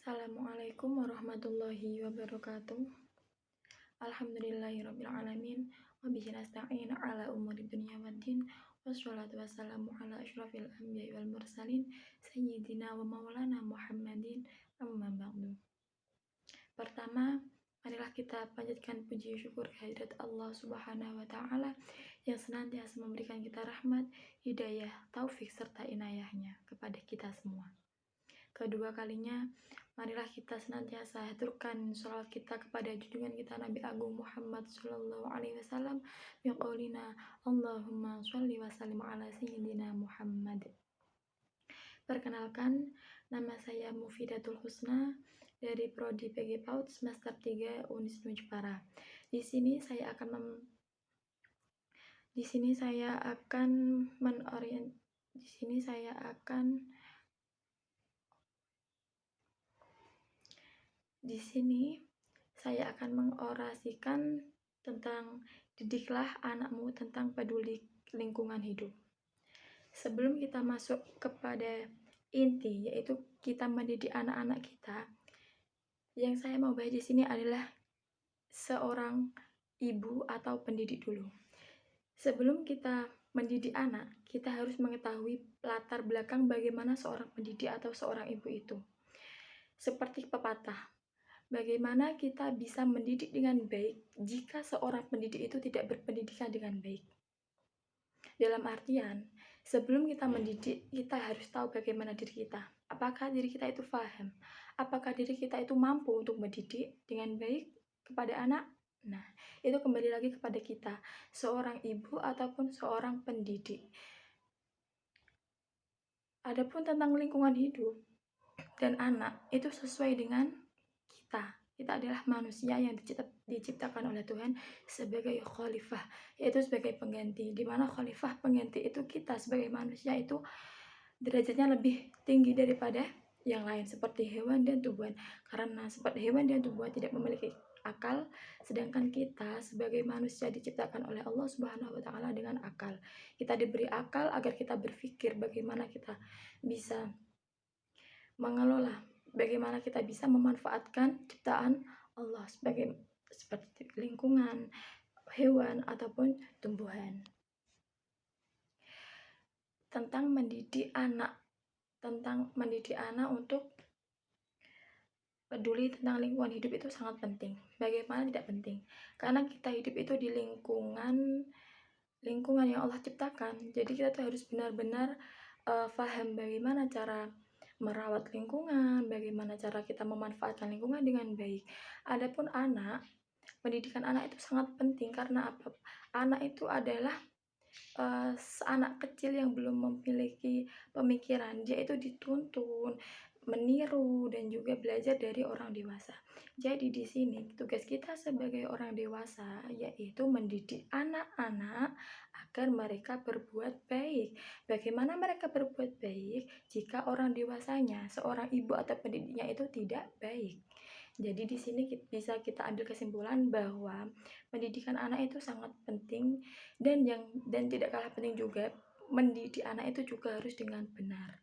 Assalamualaikum warahmatullahi wabarakatuh. Alhamdulillahirrabbilalamin. Wabihi nasta'in ala umuri dunya waddin. Wassalatu wassalamu ala asyrafil anbiya'i wal mursalin Sayyidina wa maulana Muhammadin amma ba'du. Pertama, marilah kita panjatkan puji syukur kehadirat Allah Subhanahu wa Ta'ala yang senantiasa memberikan kita rahmat, hidayah, taufik serta inayahnya kepada kita semua. Kedua kalinya, marilah kita senantiasa haturkan sholawat kita kepada junjungan kita Nabi Agung Muhammad Sallallahu Alaihi Wasallam yang qaulina Allahumma sholli wa sallim ala sayyidina Muhammad. Perkenalkan, nama saya Mufidatul Husna dari Prodi PG PAUD semester 3 Unisnu Jepara. Di sini saya akan mengorasikan tentang didiklah anakmu tentang peduli lingkungan hidup. Sebelum kita masuk kepada inti, yaitu kita mendidik anak-anak kita, yang saya mau bahas di sini adalah seorang ibu atau pendidik dulu. Sebelum kita mendidik anak, kita harus mengetahui latar belakang bagaimana seorang pendidik atau seorang ibu itu. Seperti pepatah, bagaimana kita bisa mendidik dengan baik jika seorang pendidik itu tidak berpendidikan dengan baik. Dalam artian, sebelum kita mendidik, kita harus tahu bagaimana diri kita. Apakah diri kita itu paham? Apakah diri kita itu mampu untuk mendidik dengan baik kepada anak? Nah, itu kembali lagi kepada kita, seorang ibu ataupun seorang pendidik. Adapun tentang lingkungan hidup dan anak, itu sesuai dengan kita. Kita adalah manusia yang diciptakan oleh Tuhan sebagai khalifah, yaitu sebagai pengganti. Di mana khalifah pengganti itu kita sebagai manusia itu derajatnya lebih tinggi daripada yang lain seperti hewan dan tumbuhan. Karena seperti hewan dan tumbuhan tidak memiliki akal, sedangkan kita sebagai manusia diciptakan oleh Allah Subhanahu wa Ta'ala dengan akal. Kita diberi akal agar kita berpikir bagaimana kita bisa mengelola, bagaimana kita bisa memanfaatkan ciptaan Allah seperti lingkungan, hewan ataupun tumbuhan. Tentang mendidik anak untuk peduli tentang lingkungan hidup itu sangat penting. Bagaimana tidak penting? Karena kita hidup itu di lingkungan yang Allah ciptakan. Jadi kita tuh harus benar-benar paham bagaimana cara merawat lingkungan, bagaimana cara kita memanfaatkan lingkungan dengan baik. Adapun anak, pendidikan anak itu sangat penting karena apa? Anak itu adalah anak kecil yang belum memiliki pemikiran. Dia itu dituntun, meniru, dan juga belajar dari orang dewasa. Jadi di sini tugas kita sebagai orang dewasa yaitu mendidik anak-anak agar mereka berbuat baik. Bagaimana mereka berbuat baik jika orang dewasanya, seorang ibu atau pendidiknya itu tidak baik? Jadi di sini bisa kita ambil kesimpulan bahwa pendidikan anak itu sangat penting dan tidak kalah penting juga mendidik anak itu juga harus dengan benar.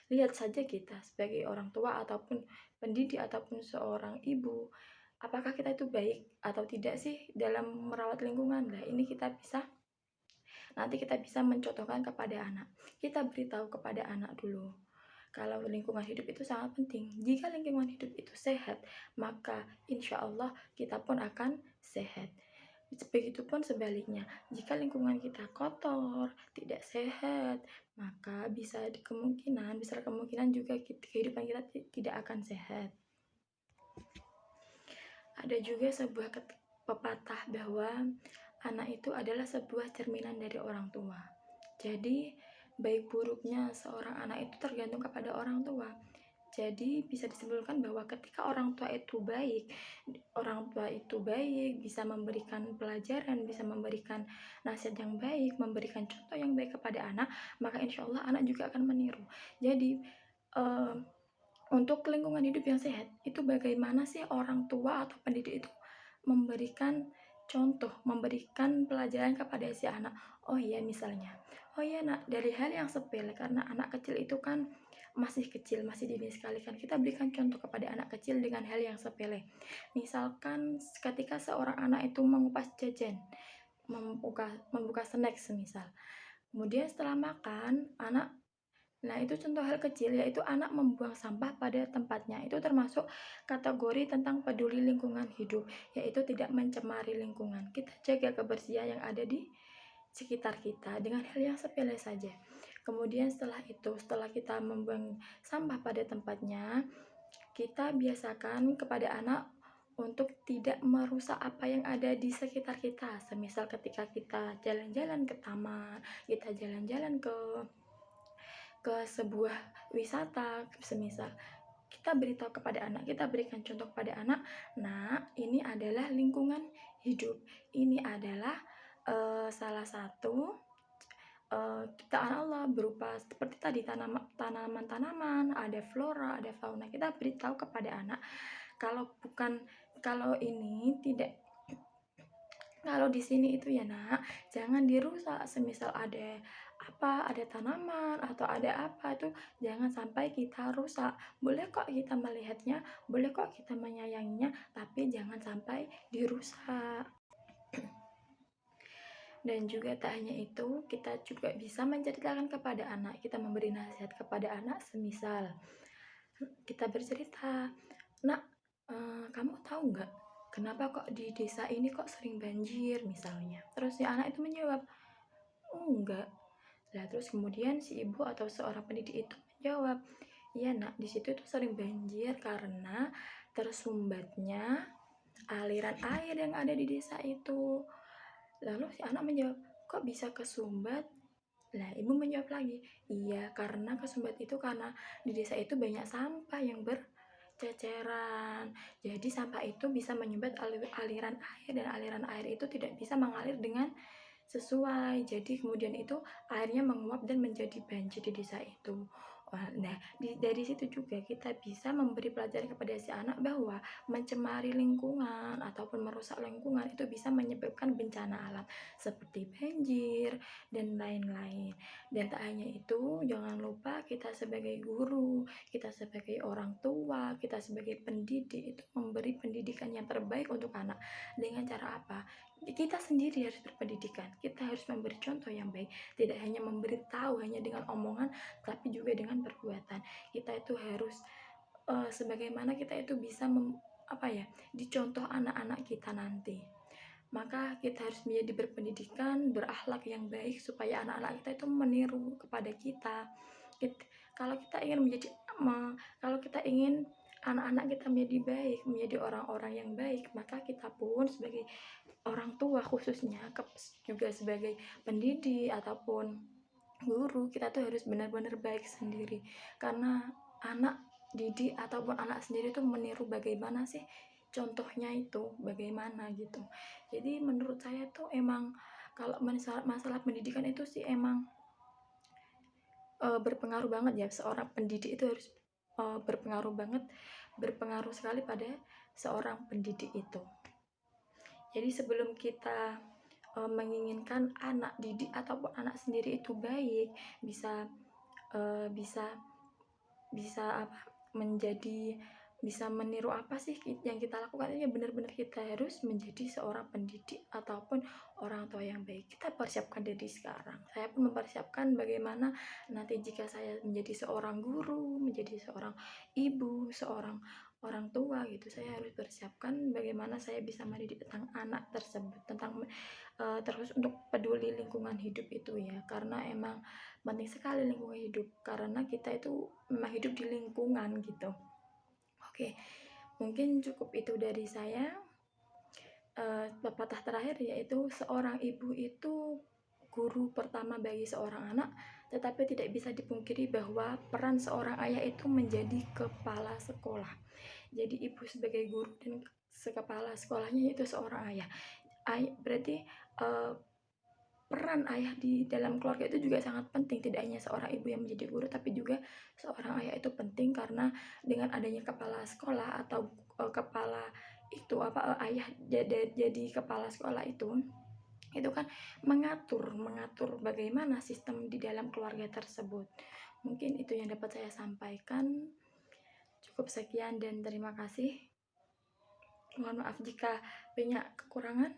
Lihat saja kita sebagai orang tua ataupun pendidik ataupun seorang ibu, apakah kita itu baik atau tidak sih dalam merawat lingkungan? Nah, ini nanti kita bisa mencontohkan kepada anak. Kita beritahu kepada anak dulu kalau lingkungan hidup itu sangat penting. Jika lingkungan hidup itu sehat, maka insya Allah kita pun akan sehat. Begitupun sebaliknya, jika lingkungan kita kotor, tidak sehat, maka besar kemungkinan juga kehidupan kita tidak akan sehat. Ada juga sebuah pepatah bahwa anak itu adalah sebuah cerminan dari orang tua. Jadi baik buruknya seorang anak itu tergantung kepada orang tua. Jadi bisa disimpulkan bahwa ketika orang tua itu baik bisa memberikan pelajaran, bisa memberikan nasihat yang baik, memberikan contoh yang baik kepada anak, maka insya Allah anak juga akan meniru. Jadi untuk lingkungan hidup yang sehat itu bagaimana sih orang tua atau pendidik itu memberikan contoh, memberikan pelajaran kepada si anak. Misalnya, nak, dari hal yang sepele, karena anak kecil itu kan masih kecil, masih dini sekali kan, kita berikan contoh kepada anak kecil dengan hal yang sepele. Misalkan ketika seorang anak itu mengupas jajan, membuka snack semisal. Kemudian setelah makan, nah itu contoh hal kecil, yaitu anak membuang sampah pada tempatnya. Itu termasuk kategori tentang peduli lingkungan hidup, yaitu tidak mencemari lingkungan. Kita jaga kebersihan yang ada di sekitar kita dengan hal yang sepele saja. Kemudian setelah kita membuang sampah pada tempatnya, kita biasakan kepada anak untuk tidak merusak apa yang ada di sekitar kita. Semisal ketika kita jalan-jalan ke taman, kita jalan-jalan ke sebuah wisata, semisal kita beritahu kepada anak, kita berikan contoh kepada anak, nah ini adalah lingkungan hidup, ini adalah salah satu ciptaan Allah berupa seperti tadi tanaman-tanaman, ada flora, ada fauna. Kita beritahu kepada anak kalau ini tidak, kalau di sini itu ya nak, jangan dirusak. Semisal ada tanaman atau ada apa itu jangan sampai kita rusak. Boleh kok kita melihatnya, boleh kok kita menyayanginya, tapi jangan sampai dirusak. Dan juga tak hanya itu, kita juga bisa menceritakan kepada anak, kita memberi nasihat kepada anak. Semisal kita bercerita, nak, kamu tahu nggak kenapa kok di desa ini kok sering banjir misalnya. Terus si anak itu menjawab, enggak. Nah, terus kemudian si ibu atau seorang pendidik itu menjawab, iya nak, di situ itu sering banjir karena tersumbatnya aliran air yang ada di desa itu. Lalu si anak menjawab, kok bisa kesumbat? Nah, ibu menjawab lagi, iya karena kesumbat itu karena di desa itu banyak sampah yang berceceran. Jadi sampah itu bisa menyumbat aliran air, dan aliran air itu tidak bisa mengalir dengan sesuai. Jadi kemudian itu airnya menguap dan menjadi banjir di desa itu. Nah, dari situ juga kita bisa memberi pelajaran kepada si anak bahwa mencemari lingkungan ataupun merusak lingkungan itu bisa menyebabkan bencana alam seperti banjir dan lain-lain. Dan tak hanya itu, jangan lupa kita sebagai guru, kita sebagai orang tua, kita sebagai pendidik itu memberi pendidikan yang terbaik untuk anak. Dengan cara apa? Kita sendiri harus berpendidikan, kita harus memberi contoh yang baik, tidak hanya memberitahu hanya dengan omongan, tapi juga dengan perbuatan. Kita itu harus sebagaimana kita itu bisa dicontoh anak-anak kita nanti. Maka kita harus menjadi berpendidikan, berakhlak yang baik supaya anak-anak kita itu meniru kepada kita. Kalau kita ingin anak-anak kita menjadi baik, menjadi orang-orang yang baik, maka kita pun sebagai orang tua khususnya, juga sebagai pendidik ataupun guru, kita tuh harus benar-benar baik sendiri. Karena anak didik ataupun anak sendiri tuh meniru bagaimana sih contohnya itu, bagaimana gitu. Jadi menurut saya tuh emang kalau masalah pendidikan itu sih emang berpengaruh banget ya. Seorang pendidik itu harus berpengaruh sekali pada seorang pendidik itu. Jadi sebelum kita menginginkan anak didik ataupun anak sendiri itu baik, bisa meniru apa sih yang kita lakukan, ini benar-benar kita harus menjadi seorang pendidik ataupun orang tua yang baik. Kita persiapkan dari sekarang. Saya pun mempersiapkan bagaimana nanti jika saya menjadi seorang guru, menjadi seorang ibu, seorang orang tua gitu. Saya harus persiapkan bagaimana saya bisa mendidik tentang anak tersebut, tentang terus untuk peduli lingkungan hidup itu ya, karena emang penting sekali lingkungan hidup, karena kita itu memang hidup di lingkungan gitu. Oke, mungkin cukup itu dari saya. Pepatah terakhir yaitu seorang ibu itu guru pertama bagi seorang anak, tetapi tidak bisa dipungkiri bahwa peran seorang ayah itu menjadi kepala sekolah. Jadi ibu sebagai guru dan kepala sekolahnya itu seorang ayah. Berarti peran ayah di dalam keluarga itu juga sangat penting. Tidak hanya seorang ibu yang menjadi guru, tapi juga seorang ayah itu penting, karena dengan adanya kepala sekolah atau ayah jadi kepala sekolah itu kan mengatur bagaimana sistem di dalam keluarga tersebut. Mungkin itu yang dapat saya sampaikan. Cukup sekian dan terima kasih. Mohon maaf jika banyak kekurangan.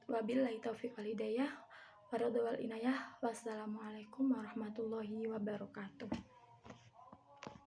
Wabillahi taufiq wal hidayah. Wassalamualaikum warahmatullahi wabarakatuh.